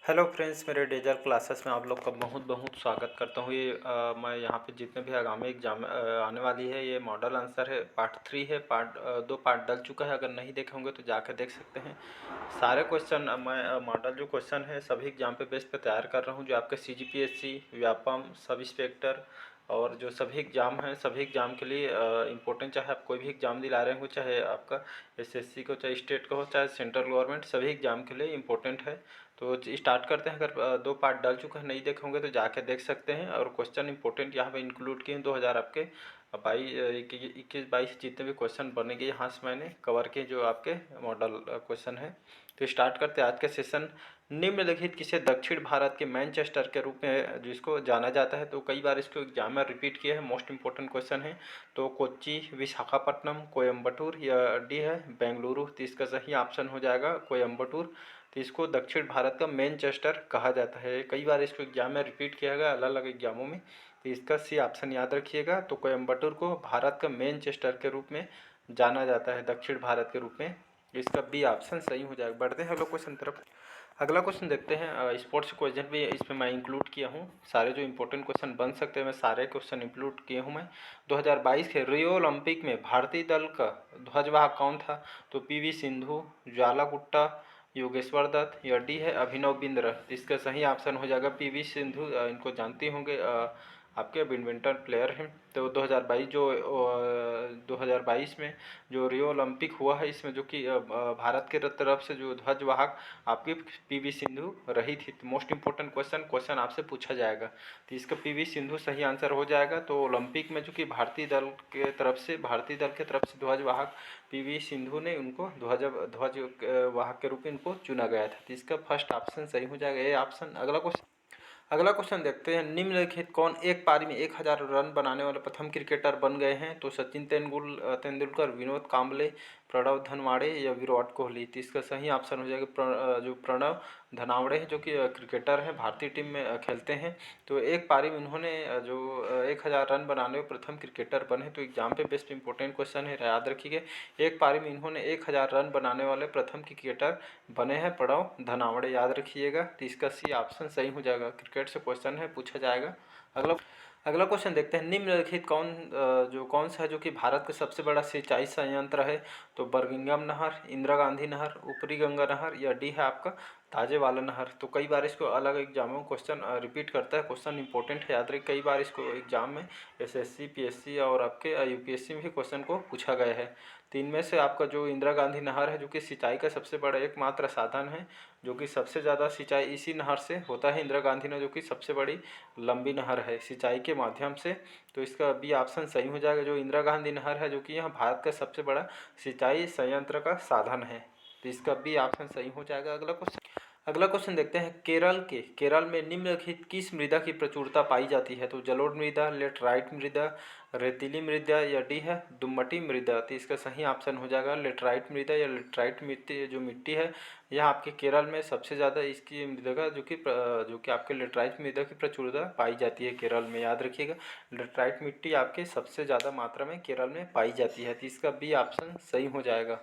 Hello friends, मेरे dazzle classes में आप लोग का बहुत बहुत स्वागत करता हूँ। मैं यहाँ पे जितने भी आगामी एग्जाम आने वाली है, ये मॉडल आंसर है, पार्ट 3 है। दो पार्ट डल चुका है, अगर नहीं देखे होंगे तो जाकर देख सकते हैं। सारे क्वेश्चन मैं मॉडल जो क्वेश्चन है सभी एग्जाम पे बेस पे तैयार कर रहा हूँ, जो आपके CGPSC, व्यापम, सब इंस्पेक्टर और जो सभी एग्ज़ाम हैं, सभी एग्ज़ाम के लिए इम्पोर्टेंट, चाहे आप कोई भी एग्ज़ाम दिला रहे हो, चाहे आपका SSC को, चाहे स्टेट का हो, चाहे सेंट्रल गवर्नमेंट, सभी एग्ज़ाम के लिए इम्पोर्टेंट है। तो स्टार्ट करते हैं। अगर दो पार्ट डल चुका है, नहीं देखे होंगे तो जाके देख सकते हैं। और क्वेश्चन इंपॉर्टेंट यहाँ पे इंक्लूड किए हैं 2000 आपके 21-22 जितने भी क्वेश्चन बनेंगे यहाँ से मैंने कवर किए, जो आपके मॉडल क्वेश्चन है। तो स्टार्ट करते हैं आज का सेशन। निम्नलिखित किसे दक्षिण भारत के मैनचेस्टर के रूप में जिसको जाना जाता है, तो कई बार इसको एग्जाम में रिपीट किया है, मोस्ट इंपॉर्टेंट क्वेश्चन है। तो कोच्चि, विशाखापट्टनम, कोयम्बटूर या डी है बेंगलुरु। तो इसका सही ऑप्शन हो जाएगा कोयम्बटूर। तो इसको दक्षिण भारत का मैनचेस्टर कहा जाता है। कई बार इसको एग्जाम में रिपीट किया गया अलग अलग एग्जामों में। तो इसका सी ऑप्शन याद रखिएगा। तो कोयम्बटूर को भारत का मैनचेस्टर के रूप में जाना जाता है, दक्षिण भारत के रूप में। इसका बी ऑप्शन सही हो जाएगा। बढ़ते हैं अगला क्वेश्चन तरफ। अगला क्वेश्चन देखते हैं। स्पोर्ट्स क्वेश्चन भी इसमें मैं इंक्लूड किया हूँ। सारे जो इंपॉर्टेंट क्वेश्चन बन सकते हैं मैं सारे क्वेश्चन इंक्लूड किए हूँ मैं। 2022 के रियो ओलंपिक में भारतीय दल का ध्वजवाहक कौन था? तो PV सिंधु, ज्वाला गुट्टा, योगेश्वर दत्त या डी है अभिनव बिंद्रा। इसका सही ऑप्शन हो जाएगा PV सिंधु। इनको जानते होंगे, आपके बैडमिंटन प्लेयर हैं। तो 2022 में जो रियो ओलंपिक हुआ है, इसमें जो कि भारत के तरफ से जो ध्वजवाहक आपकी PV सिंधु रही थी। तो मोस्ट इंपॉर्टेंट क्वेश्चन आपसे पूछा जाएगा। तो इसका PV सिंधु सही आंसर हो जाएगा। तो ओलंपिक में जो कि भारतीय दल के तरफ से ध्वजवाहक PV सिंधु ने उनको ध्वजवाहक के रूप में इनको चुना गया था। तो इसका फर्स्ट ऑप्शन सही हो जाएगा, ये ऑप्शन। अगला क्वेश्चन देखते हैं। निम्नलिखित कौन एक पारी में 1000 रन बनाने वाले प्रथम क्रिकेटर बन गए हैं? तो सचिन तेंदुलकर, विनोद कांबले, प्रणव धनवाड़े या विराट कोहली। तो इसका सही ऑप्शन हो जाएगा जो प्रणव धनावड़े हैं, जो कि क्रिकेटर हैं, भारतीय टीम में खेलते हैं। तो एक पारी में उन्होंने 1000 रन बनाने में प्रथम क्रिकेटर बने। तो एग्जाम पे बेस्ट इंपॉर्टेंट क्वेश्चन है, याद रखिएगा। एक पारी में इन्होंने 1000 रन बनाने वाले प्रथम क्रिकेटर बने हैं प्रणव धनावड़े, याद रखिएगा। तो इसका सी ऑप्शन सही हो जाएगा। क्रिकेट से क्वेश्चन है, पूछा जाएगा। अगला क्वेश्चन देखते हैं। निम्नलिखित कौन सा है जो कि भारत का सबसे बड़ा सिंचाई संयंत्र है? तो बर्मिंघम नहर, इंदिरा गांधी नहर, ऊपरी गंगा नहर या डी है आपका ताजेवाला नहर। तो कई बार इसको अलग एग्जामों में क्वेश्चन रिपीट करता है। क्वेश्चन इंपॉर्टेंट है, याद रखिए। कई बार इसको एग्जाम में SSC, PSC और आपके UPSC में भी क्वेश्चन को पूछा गया है। तो इनमें से आपका जो इंदिरा गांधी नहर है, जो कि सिंचाई का सबसे बड़ा एकमात्र साधन है, जो कि सबसे ज़्यादा सिंचाई इसी नहर से होता है। इंदिरा गांधी नहर जो कि सबसे बड़ी लंबी नहर है सिंचाई के माध्यम से। तो इसका बी ऑप्शन सही हो जाएगा। जो इंदिरा गांधी नहर है, जो कि यहाँ भारत का सबसे बड़ा सिंचाई संयंत्र का साधन है। तो इसका बी ऑप्शन सही हो जाएगा। अगला क्वेश्चन देखते हैं। केरल में निम्नलिखित किस मृदा की प्रचुरता पाई जाती है? तो जलोढ़ मृदा, लेटराइट मृदा, रेतीली मृदा या डी है दुम्मटी मृदा। तो इसका सही ऑप्शन हो जाएगा लेटराइट मृदा या लेटराइट मिट्टी। जो मिट्टी है यह आपके केरल में सबसे ज़्यादा इसकी मृदा का जो कि आपके लेटराइट मृदा की प्रचुरता पाई जाती है केरल में, याद रखिएगा। लेटराइट मिट्टी आपके सबसे ज़्यादा मात्रा में केरल में पाई जाती है। तो इसका बी ऑप्शन सही हो जाएगा।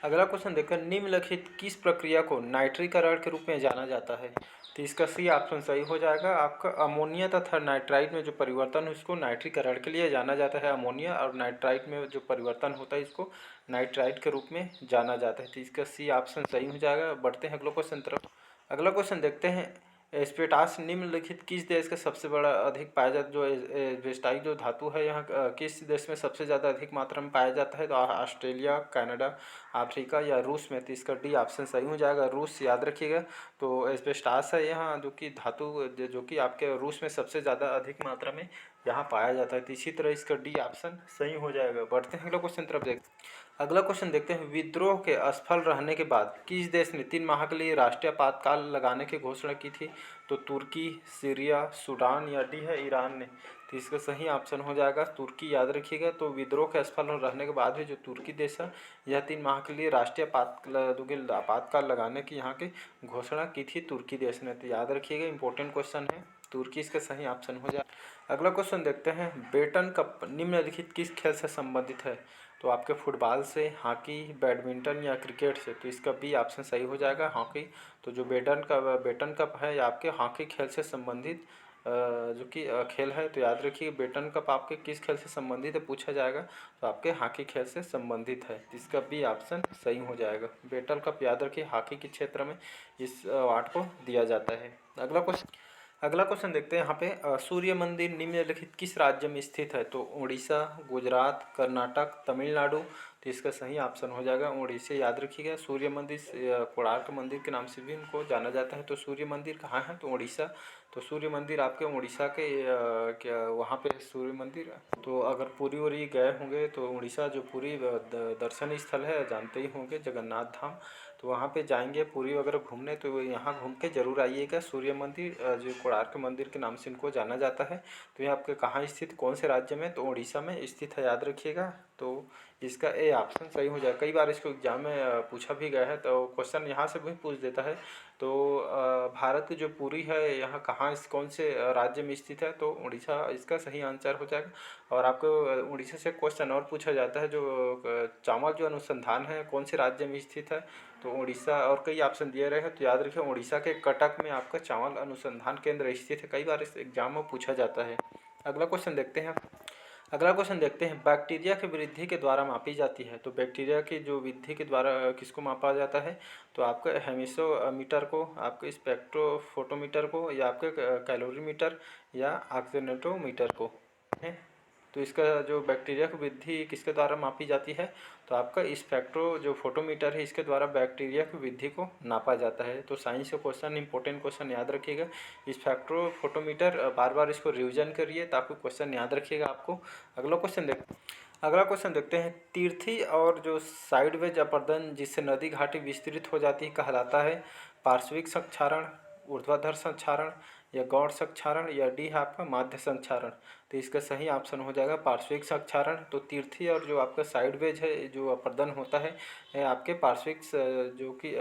अगला क्वेश्चन देखकर। निम्नलिखित किस प्रक्रिया को नाइट्रीकरण के रूप में जाना जाता है? तो इसका सी ऑप्शन सही हो जाएगा। आपका अमोनिया तथा नाइट्राइट में जो परिवर्तन है उसको नाइट्रीकरण के लिए जाना जाता है। अमोनिया और नाइट्राइट में जो परिवर्तन होता है इसको नाइट्राइट के रूप में जाना जाता है। तो इसका सी ऑप्शन सही हो जाएगा। बढ़ते हैं अगला क्वेश्चन तरफ। अगला क्वेश्चन देखते हैं। एस्बेस्टॉस निम्नलिखित किस देश का सबसे बड़ा अधिक पाया जाता जो एस्बेस्टाइक जो धातु है यहाँ किस देश में सबसे ज़्यादा अधिक मात्रा में पाया जाता है? तो ऑस्ट्रेलिया, कनाडा, अफ्रीका या रूस में। तो इसका डी ऑप्शन सही हो जाएगा, रूस, याद रखिएगा। तो एस्बेस्टॉस है यहाँ जो कि धातु जो कि आपके रूस में सबसे ज़्यादा अधिक मात्रा में यहाँ पाया जाता है। तो इसी तरह इसका डी ऑप्शन सही हो जाएगा। बढ़ते हैं अगला क्वेश्चन तरफ देखते हैं। अगला क्वेश्चन देखते हैं। विद्रोह के असफल रहने के बाद किस देश ने 3 माह के लिए राष्ट्रीय आपातकाल लगाने की घोषणा की थी? तो तुर्की, सीरिया, सूडान या डी है ईरान ने। तो इसका सही ऑप्शन हो जाएगा तुर्की, याद रखिएगा। तो विद्रोह के असफल रहने के बाद भी जो तुर्की देश है यह 3 माह के लिए राष्ट्रीय आपातकाल लगाने की यहाँ की घोषणा की थी तुर्की देश ने। तो याद रखिएगा, इंपॉर्टेंट क्वेश्चन है। तुर्की इसका सही ऑप्शन हो जाए। अगला क्वेश्चन देखते हैं। बेटन कप निम्नलिखित किस खेल से संबंधित है? तो आपके फुटबॉल से, हॉकी, बैडमिंटन या क्रिकेट से, तो इसका बी ऑप्शन सही हो जाएगा हॉकी। तो जो बेटन कप है ये आपके हॉकी खेल से संबंधित जो कि खेल है। तो याद रखिए बेटन कप आपके किस खेल से संबंधित है पूछा जाएगा, तो आपके हॉकी खेल से संबंधित है। इसका बी ऑप्शन सही हो जाएगा। बेटन कप याद रखिए हॉकी के क्षेत्र में इस अवार्ड को दिया जाता है। अगला क्वेश्चन देखते हैं यहाँ पे, सूर्य मंदिर निम्नलिखित किस राज्य में स्थित है? तो उड़ीसा, गुजरात, कर्नाटक, तमिलनाडु। तो इसका सही ऑप्शन हो जाएगा उड़ीसा। याद रखिएगा सूर्य मंदिर कोणार्क मंदिर के नाम से भी इनको जाना जाता है। तो सूर्य मंदिर कहाँ है? तो उड़ीसा। तो सूर्य मंदिर आपके उड़ीसा के क्या वहाँ पे सूर्य मंदिर। तो अगर पुरी वरी गए होंगे तो उड़ीसा जो पुरी दर्शनीय स्थल है जानते ही होंगे, जगन्नाथ धाम। तो वहाँ पे जाएंगे पुरी वगैरह घूमने, तो यहाँ घूम के जरूर आइएगा। सूर्य मंदिर जो कोणार्क मंदिर के नाम से इनको जाना जाता है। तो ये आपके कहाँ स्थित, कौन से राज्य में? तो उड़ीसा में स्थित है, याद रखिएगा। तो इसका ए ऑप्शन सही हो जाएगा। कई बार इसको एग्जाम में पूछा भी गया है, तो क्वेश्चन यहाँ से भी पूछ देता है। तो भारत की जो पुरी है यहाँ कहाँ कौन से राज्य में स्थित है? तो उड़ीसा इसका सही आंसर हो जाएगा। और आपको उड़ीसा से क्वेश्चन और पूछा जाता है, जो चावल जो अनुसंधान है कौन से राज्य में स्थित है? तो उड़ीसा, और कई ऑप्शन दिए रहे हैं। तो याद रखिए उड़ीसा के कटक में आपका चावल अनुसंधान केंद्र स्थित है। कई बार इस एग्जाम में पूछा जाता है। अगला क्वेश्चन देखते हैं, बैक्टीरिया की वृद्धि के द्वारा मापी जाती है। तो बैक्टीरिया की जो वृद्धि के द्वारा किसको मापा जाता है? तो आपका हेमिसोमीटर को, आपके स्पेक्ट्रोफोटोमीटर को, या आपके कैलोरीमीटर या ऑक्सीनेटोमीटर को है। तो इसका जो बैक्टीरिया की वृद्धि किसके द्वारा मापी जाती है? तो आपका स्पेक्ट्रो जो फोटोमीटर है इसके द्वारा बैक्टीरिया की वृद्धि को नापा जाता है। तो साइंस का क्वेश्चन, इंपॉर्टेंट क्वेश्चन याद रखिएगा। स्पेक्ट्रो फोटोमीटर बार बार इसको रिविजन करिए ताकि क्वेश्चन याद रखिएगा आपको। अगला क्वेश्चन देखते हैं, तीर्थी और जो साइडवेज अपरदन जिससे नदी घाटी विस्तृत हो जाती है कहलाता है? पार्श्विक संक्षारण, ऊर्ध्वाधर संक्षारण, या गौड़ संक्षारण, या डी है आपका माध्य संक्षारण। तो इसका सही ऑप्शन हो जाएगा पार्श्विक संक्षारण। तो तीर्थी और जो आपका साइडवेज है जो अपर्दन होता है आपके पार्श्विक जो कि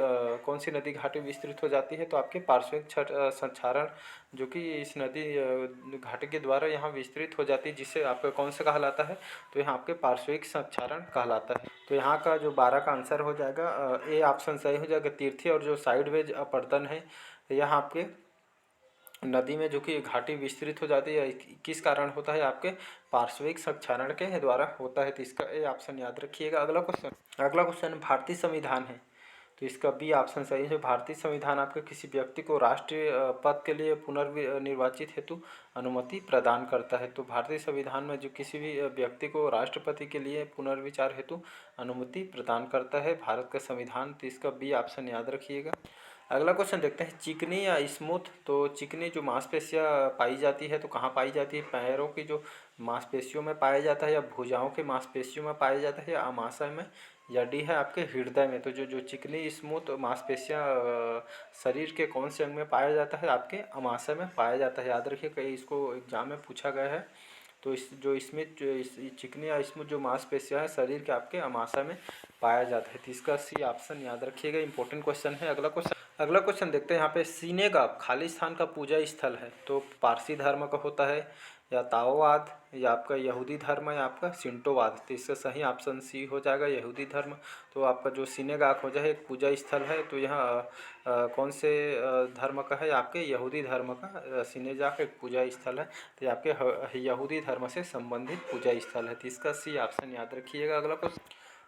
कौन सी नदी घाटी विस्तृत हो जाती है? तो आपके पार्श्विक संक्षारण जो कि इस नदी घाटी के द्वारा यहाँ विस्तृत हो जाती है, जिससे आपका कौन सा कहलाता है? तो यहाँ आपके पार्श्विक संक्षारण कहलाता है। तो यहाँ का जो 12 का आंसर हो जाएगा ए ऑप्शन सही हो जाएगा। तीर्थी और जो साइडवेज अपर्दन है यहाँ आपके नदी में जो कि घाटी विस्तृत हो जाती है किस कारण होता है? आपके पार्श्विक संक्षारण के द्वारा होता है। तो इसका ए ऑप्शन याद रखिएगा। अगला क्वेश्चन भारतीय संविधान है। तो इसका बी ऑप्शन सही है। भारतीय संविधान आपके किसी व्यक्ति को राष्ट्रीय पद के लिए पुनर्निर्वाचित हेतु अनुमति प्रदान करता है। तो भारतीय संविधान में जो किसी भी व्यक्ति को राष्ट्रपति के लिए पुनर्विचार हेतु अनुमति प्रदान करता है भारत का संविधान। तो इसका बी ऑप्शन याद रखिएगा। अगला क्वेश्चन देखते हैं, चिकनी या स्मूथ। तो चिकनी जो मांसपेशियाँ पाई जाती है तो कहाँ पाई जाती है? पैरों की जो मांसपेशियों में पाया जाता है, या भुजाओं के मांसपेशियों में पाया जाता है, या अमाशय में, या डी है आपके हृदय में? तो जो चिकनी स्मूथ मांसपेशियाँ शरीर के कौन से अंग में पाया जाता है? आपके अमाशय में पाया जाता है। याद रखिए कहीं इसको एग्जाम में पूछा गया है। तो इस चिकनी या स्मूथ जो मांसपेशियाँ है शरीर के आपके अमाशय में पाया जाता है। तो इसका सी ऑप्शन याद रखिएगा, इंपॉर्टेंट क्वेश्चन है। अगला क्वेश्चन देखते हैं यहाँ पे, सिनेगाप खाली स्थान का पूजा स्थल है। तो पारसी धर्म का होता है, या ताओवाद, या आपका यहूदी धर्म, या आपका सिंटोवाद? तो इसका सही ऑप्शन सी हो जाएगा, यहूदी धर्म। तो आपका जो सिनेगाप हो जाए एक पूजा स्थल है, तो यहाँ कौन से धर्म का है? आपके यहूदी धर्म का सिनेगाप एक पूजा स्थल है। तो ये आपके यहूदी धर्म से संबंधित पूजा स्थल है। तो इसका सी ऑप्शन याद रखिएगा।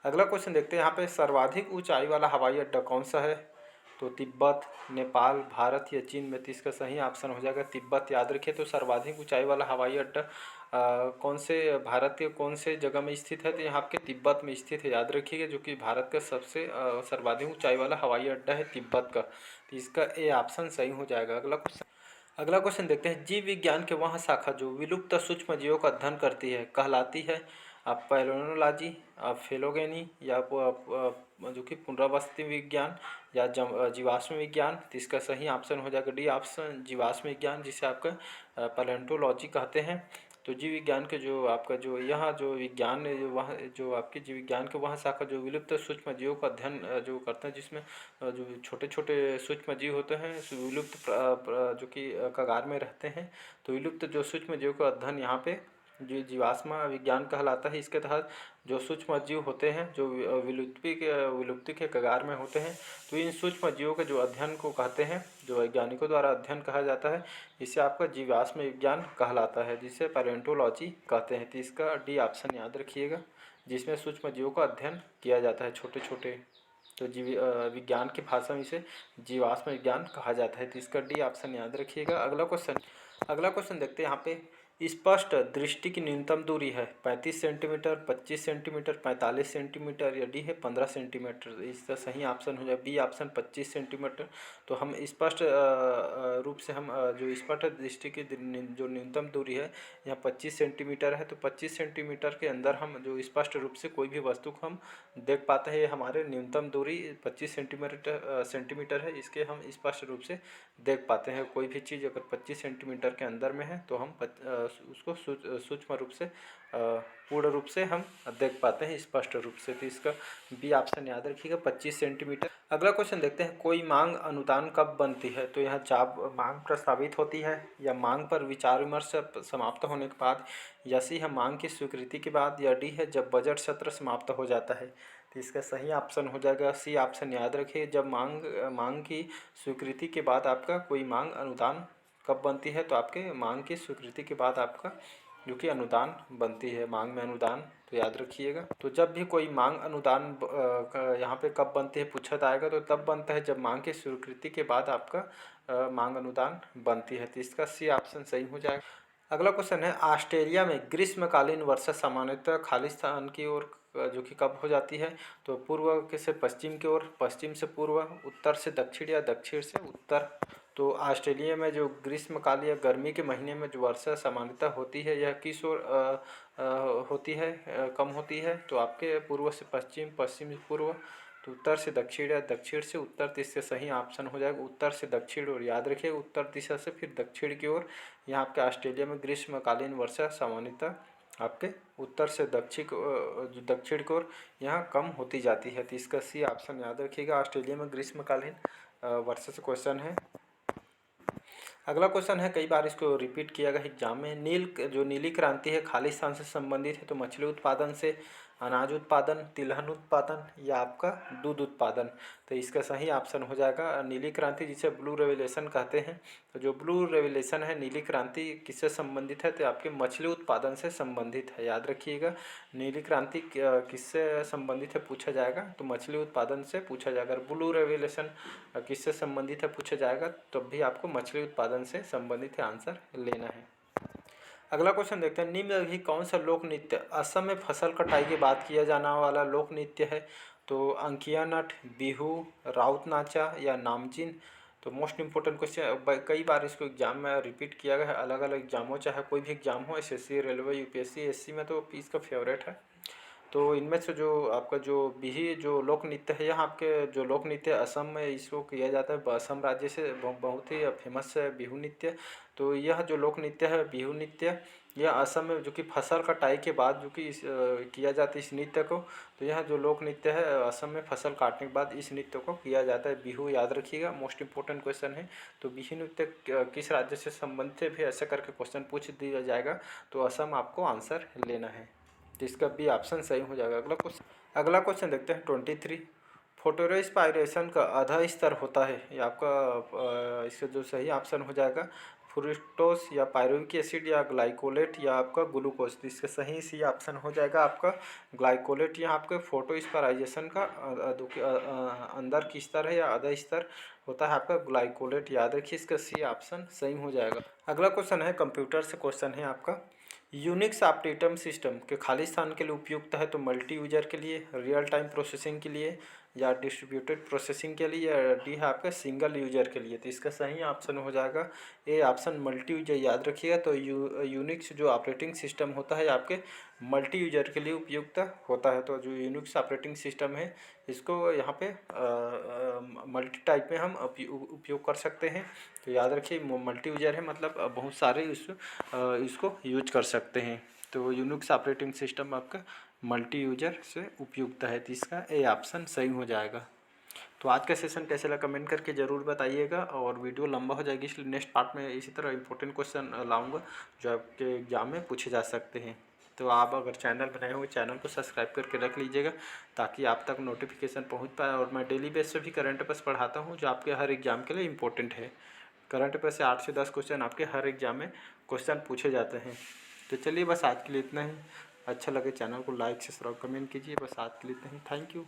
अगला क्वेश्चन देखते हैं यहाँ पे, सर्वाधिक ऊंचाई वाला हवाई अड्डा कौन सा है? तो तिब्बत, नेपाल, भारत, या चीन में? तो इसका सही ऑप्शन हो जाएगा तिब्बत। याद रखिए तो सर्वाधिक ऊंचाई वाला हवाई अड्डा कौन से भारत के कौन से जगह में स्थित है? तो यहाँ आपके तिब्बत में स्थित है। याद रखिएगा जो कि भारत का सबसे सर्वाधिक ऊंचाई वाला हवाई अड्डा है तिब्बत का। तो इसका ए ऑप्शन सही हो जाएगा। अगला क्वेश्चन देखते हैं, जीव विज्ञान के वह शाखा जो विलुप्त सूक्ष्म जीवों का अध्ययन करती है कहलाती है? आप पैलोनोलॉजी, आप फिलोगेनी, या जो कि पुनरावृत्ति विज्ञान, या जीवाश्म विज्ञान? तो इसका सही ऑप्शन हो जाएगा डी ऑप्शन, जीवाश्म विज्ञान, जिसे आपका पैलेंटोलॉजी कहते हैं। तो जीव विज्ञान के जो आपका जो यहाँ जो विज्ञान वह जो आपकी जीव विज्ञान के वह शाखा जो विलुप्त सूक्ष्म जीवों का अध्ययन जो करते हैं, जिसमें जो छोटे छोटे सूक्ष्म जीव होते हैं विलुप्त जो कि कगार में रहते हैं। तो विलुप्त जो सूक्ष्म जीवों का अध्ययन यहाँ पे जीवाश्म विज्ञान कहलाता है। इसके तहत जो सूक्ष्म जीव होते हैं जो विलुप्ति के कगार में होते हैं, तो इन सूक्ष्म जीवों के जो अध्ययन को कहते हैं, जो वैज्ञानिकों द्वारा अध्ययन कहा जाता है, इसे आपका जीवाश्म विज्ञान कहलाता है, जिसे पैलेंटोलॉजी कहते हैं। तो इसका डी ऑप्शन याद रखिएगा, जिसमें सूक्ष्म जीवों का अध्ययन किया जाता है, छोटे छोटे। तो विज्ञान की भाषा में इसे जीवाश्म विज्ञान कहा जाता है। तो इसका डी ऑप्शन याद रखिएगा। अगला क्वेश्चन देखते हैं। यहाँ पे स्पष्ट दृष्टि की न्यूनतम दूरी है 35 सेंटीमीटर, 25 सेंटीमीटर, 45 सेंटीमीटर, या डी है 15 सेंटीमीटर। इसका सही ऑप्शन हो जाए बी ऑप्शन 25 सेंटीमीटर। तो हम स्पष्ट रूप से हम जो स्पष्ट दृष्टि की जो न्यूनतम दूरी है यहाँ 25 सेंटीमीटर है। तो 25 सेंटीमीटर के अंदर हम जो स्पष्ट रूप से कोई भी वस्तु को हम देख पाते हैं। हमारे न्यूनतम दूरी 25 सेंटीमीटर है, इसके हम स्पष्ट रूप से देख पाते हैं। कोई भी चीज़ अगर 25 सेंटीमीटर के अंदर में है तो हम उसको सूक्ष्म रूप से पूर्ण रूप से हम देख पाते हैं, स्पष्ट रूप से। तो इसका बी ऑप्शन याद रखिएगा 25 सेंटीमीटर। अगला क्वेश्चन देखते हैं। कोई मांग अनुदान कब बनती है? तो यहाँ जब मांग प्रस्तावित होती है, या मांग पर विचार विमर्श समाप्त होने के बाद, या सी है मांग की स्वीकृति के बाद, या डी है जब बजट सत्र समाप्त हो जाता है। तो इसका सही ऑप्शन हो जाएगा सी ऑप्शन याद रखिए, जब मांग की स्वीकृति के बाद आपका कोई मांग अनुदान कब बनती है? तो आपके मांग की स्वीकृति के बाद आपका जो कि अनुदान बनती है, मांग में अनुदान। तो याद रखिएगा। तो जब भी कोई मांग अनुदान यहाँ पे कब बनती है पूछा जाएगा, तो तब बनता है जब मांग की स्वीकृति के बाद आपका मांग अनुदान बनती है। तो इसका सी ऑप्शन सही हो जाएगा। अगला क्वेश्चन है। ऑस्ट्रेलिया में ग्रीष्मकालीन वर्षा सामान्यतः खाली स्थान की ओर जो कि कब हो जाती है? तो पूर्व के से पश्चिम की ओर, पश्चिम से पूर्व, उत्तर से दक्षिण, या दक्षिण से उत्तर। तो ऑस्ट्रेलिया में जो ग्रीष्मकाल या गर्मी के महीने में जो वर्षा सामान्यतः होती है, यह किस ओर होती है, कम होती है? तो आपके पूर्व से पश्चिम, पश्चिम से पूर्व, तो उत्तर से दक्षिण या दक्षिण से उत्तर। तो इससे सही ऑप्शन हो जाएगा उत्तर से दक्षिण। और याद रखिए उत्तर दिशा से फिर दक्षिण की ओर। यहाँ आपके ऑस्ट्रेलिया में ग्रीष्मकालीन वर्षा सामान्यतः आपके उत्तर से दक्षिण की ओर यहाँ कम होती जाती है। तो इसका सी ऑप्शन याद रखिएगा, ऑस्ट्रेलिया में ग्रीष्मकालीन वर्षा से क्वेश्चन है। अगला क्वेश्चन है, कई बार इसको रिपीट किया गया एग्जाम में। नीली क्रांति है खाली स्थान से संबंधित है, तो मछली उत्पादन से, अनाज उत्पादन, तिलहन उत्पादन, या आपका दूध उत्पादन। तो इसका सही ऑप्शन हो जाएगा नीली क्रांति, जिसे ब्लू रेवोल्यूशन कहते हैं। तो जो ब्लू रेवोल्यूशन है, नीली क्रांति किससे संबंधित है? तो आपके मछली उत्पादन से संबंधित है। याद रखिएगा नीली क्रांति किससे संबंधित है पूछा जाएगा, तो मछली उत्पादन से पूछा जाएगा। ब्लू रेवोल्यूशन किससे संबंधित है पूछा जाएगा, तब भी आपको मछली उत्पादन से संबंधित आंसर लेना है। अगला क्वेश्चन देखते हैं। निम्नलिखित कौन सा लोक नृत्य असम में फसल कटाई के बाद किया जाने वाला लोक नृत्य है? तो अंकिया नट, बिहू, राउत नाचा, या नामचिन। तो मोस्ट इंपोर्टेंट क्वेश्चन, कई बार इसको एग्जाम में रिपीट किया गया है, अलग अलग एग्जाम हो, चाहे कोई भी एग्जाम हो, एसएससी, रेलवे, यूपीएससी, एससी में तो इसका फेवरेट है। तो इनमें से जो आपका जो बिही जो लोक नृत्य है, यहाँ आपके जो लोक नृत्य असम में इसको किया जाता है, असम राज्य से बहुत ही फेमस है बिहू नृत्य। तो यह जो लोक नृत्य है बिहू नृत्य, यह असम में जो कि फसल कटाई के बाद जो कि किया जाता है इस नृत्य को। तो यह जो लोक नृत्य है असम में फसल काटने के बाद इस नृत्य को किया जाता है, बिहू। याद रखिएगा, मोस्ट इंपोर्टेंट क्वेश्चन है। तो बिहू नृत्य किस राज्य से संबंधित है भी ऐसा करके क्वेश्चन पूछ दिया जाएगा, तो असम आपको आंसर लेना है। तो इसका बी ऑप्शन सही हो जाएगा। अगला क्वेश्चन देखते हैं 23। फोटोरेस्पायरेशन का आधा स्तर होता है, ये आपका इसका जो सही ऑप्शन हो जाएगा फ्रुक्टोज, या पायरुविक एसिड, या ग्लाइकोलेट, या आपका ग्लूकोज। तो इसका सही सी ऑप्शन हो जाएगा आपका ग्लाइकोलेट। यहाँ आपके फोटोस्पायराइजेशन का अंदर की स्तर है या आधा स्तर होता है आपका ग्लाइकोलेट। याद रखिए, इसका सी ऑप्शन सही हो जाएगा। अगला क्वेश्चन है कंप्यूटर से क्वेश्चन है आपका। यूनिक्स ऑपरेटिंग सिस्टम के खाली स्थान के लिए उपयुक्त है, तो मल्टी यूजर के लिए, रियल टाइम प्रोसेसिंग के लिए, या डिस्ट्रीब्यूटेड प्रोसेसिंग के लिए, या डी है आपका सिंगल यूजर के लिए। तो इसका सही ऑप्शन हो जाएगा ए ऑप्शन मल्टी यूजर। याद रखिएगा, तो यूनिक्स जो ऑपरेटिंग सिस्टम होता है आपके मल्टी यूजर के लिए उपयुक्त होता है। तो जो यूनिक्स ऑपरेटिंग सिस्टम है इसको यहाँ पे मल्टी टाइप में हम उपयोग कर सकते हैं। तो याद रखिए मल्टी यूजर है मतलब बहुत सारे इसको यूज कर सकते हैं। तो यूनिक्स ऑपरेटिंग सिस्टम आपका मल्टी यूजर से उपयुक्त है, तो इसका ए ऑप्शन सही हो जाएगा। तो आज का सेशन कैसे लगा कमेंट करके ज़रूर बताइएगा, और वीडियो लंबा हो जाएगी इसलिए नेक्स्ट पार्ट में इसी तरह इंपॉर्टेंट क्वेश्चन लाऊंगा जो आपके एग्जाम में पूछे जा सकते हैं। तो आप अगर चैनल बनाए हुए चैनल को सब्सक्राइब करके रख लीजिएगा ताकि आप तक नोटिफिकेशन पहुंच पाए। और मैं डेली बेस पे भी करंट अफेयर्स पढ़ाता हूं जो आपके हर एग्जाम के लिए इंपॉर्टेंट है। करंट अफेयर से 8 से 10 क्वेश्चन आपके हर एग्जाम में क्वेश्चन पूछे जाते हैं। तो चलिए बस आज के लिए इतना ही। अच्छा लगे चैनल को लाइक सब्सक्राइब कमेंट कीजिए। बस आज के लिए इतना ही। Thank you.